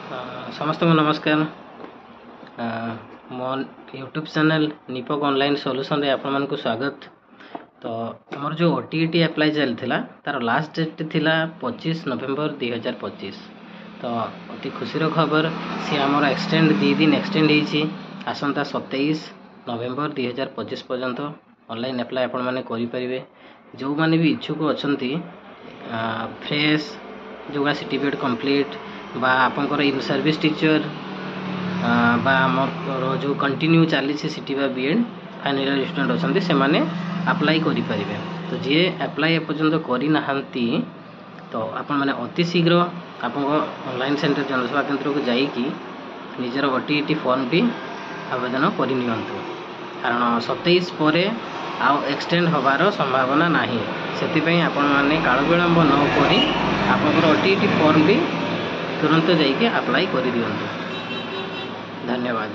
समस्त को नमस्कार। मो यूट्यूब चैनल निपक ऑनलाइन सॉल्यूशन रे आपण मानक स्वागत। तो हमर जो ओटीईटी अप्लाई चलथिला तार लास्ट डेट थिला 25 नवेम्बर 2025। तो अति खुशी रो खबर से हमर एक्सटेंड 2 दिन एक्सटेंड हेछि आसंता 27 नवेम्बर 2025 पर्यंत ऑनलाइन अप्लाई आपण माने करि परिबे। जो माने भी इच्छुक अछंती फ्रेश जोगा सर्टिफिकेट कंप्लीट बा आपनकर इन सर्विस टीचर बा हमर जो कंटिन्यू चली सिटी बा बीएड फाइनल ईयर स्टूडेंट अछंती से माने अप्लाई करि परिबे। तो जे अप्लाई पर्यंत करि नाहंती तो आपण माने अति शीघ्र आपनको ऑनलाइन सेंटर जनसेवा केंद्र को जाई कि निजर ओटीईटी फॉर्म भी आवेदन करि नियंतु, कारण 27 परे आउ एक्सटेंड होबार संभावना नाही। सेति पई आपण माने काल विलंब न करी आपनकर ओटीईटी फॉर्म भी तुरंत जाइए अप्लाई कर दियंतु। धन्यवाद।